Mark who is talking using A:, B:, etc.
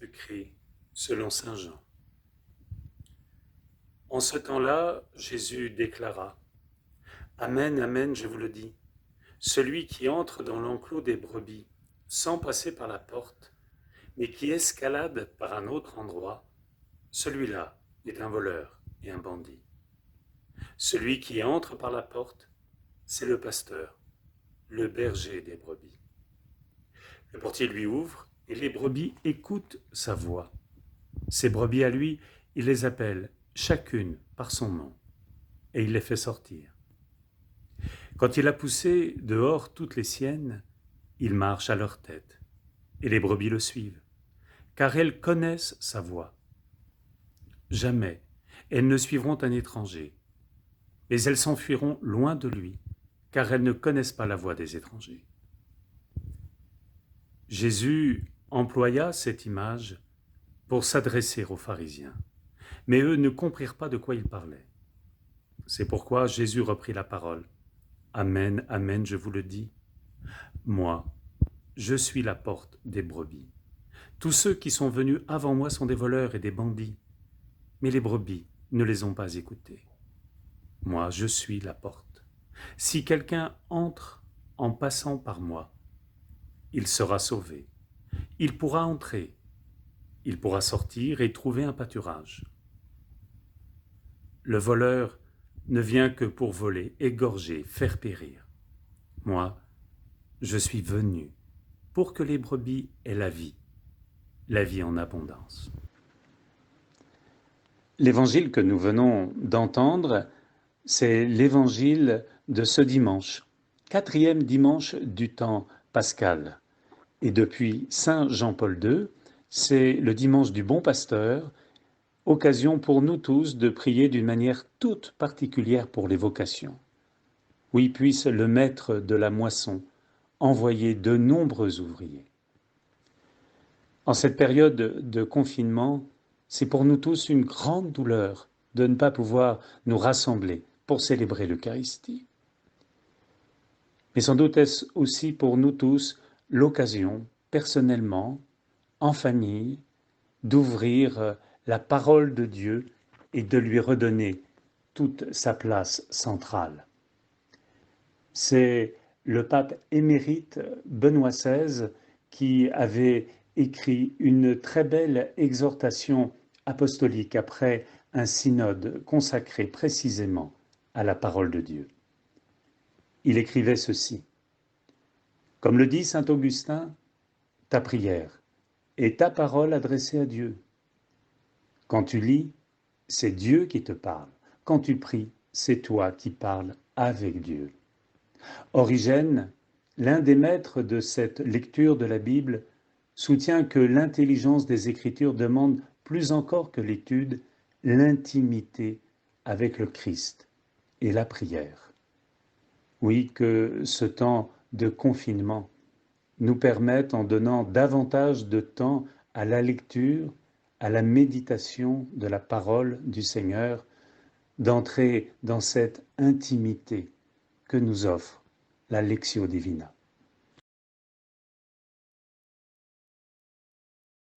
A: du Christ selon saint Jean. En ce temps-là, Jésus déclara : Amen, amen, je vous le dis, celui qui entre dans l'enclos des brebis, sans passer par la porte, mais qui escalade par un autre endroit, celui-là est un voleur et un bandit. Celui qui entre par la porte, c'est le pasteur, le berger des brebis. Le portier lui ouvre et les brebis écoutent sa voix. Ces brebis à lui, il les appelle chacune par son nom et il les fait sortir. Quand il a poussé dehors toutes les siennes, il marche à leur tête et les brebis le suivent, car elles connaissent sa voix. Jamais elles ne suivront un étranger, mais elles s'enfuiront loin de lui, car elles ne connaissent pas la voix des étrangers. Jésus employa cette image pour s'adresser aux pharisiens, mais eux ne comprirent pas de quoi il parlait. C'est pourquoi Jésus reprit la parole. Amen, amen, je vous le dis. Moi, je suis la porte des brebis. Tous ceux qui sont venus avant moi sont des voleurs et des bandits, mais les brebis ne les ont pas écoutés. Moi, je suis la porte. Si quelqu'un entre en passant par moi, il sera sauvé. Il pourra entrer, il pourra sortir et trouver un pâturage. Le voleur ne vient que pour voler, égorger, faire périr. Moi, je suis venu pour que les brebis aient la vie en abondance. L'évangile que nous venons d'entendre, c'est l'évangile de ce dimanche, 4e dimanche du temps pascal. Et depuis saint Jean-Paul II, c'est le dimanche du Bon Pasteur, occasion pour nous tous de prier d'une manière toute particulière pour les vocations. Oui, puisse le maître de la moisson envoyer de nombreux ouvriers. En cette période de confinement, c'est pour nous tous une grande douleur de ne pas pouvoir nous rassembler pour célébrer l'Eucharistie. Mais sans doute est-ce aussi pour nous tous l'occasion, personnellement, en famille, d'ouvrir la parole de Dieu et de lui redonner toute sa place centrale. C'est le pape émérite Benoît XVI qui avait écrit une très belle exhortation apostolique après un synode consacré précisément à la parole de Dieu. Il écrivait ceci : Comme le dit saint Augustin, ta prière est ta parole adressée à Dieu. Quand tu lis, c'est Dieu qui te parle. Quand tu pries, c'est toi qui parles avec Dieu. Origène, l'un des maîtres de cette lecture de la Bible, soutient que l'intelligence des Écritures demande plus encore que l'étude, l'intimité avec le Christ et la prière. Oui, que ce temps de confinement nous permette, en donnant davantage de temps à la lecture, à la méditation de la parole du Seigneur, d'entrer dans cette intimité que nous offre la Lectio Divina.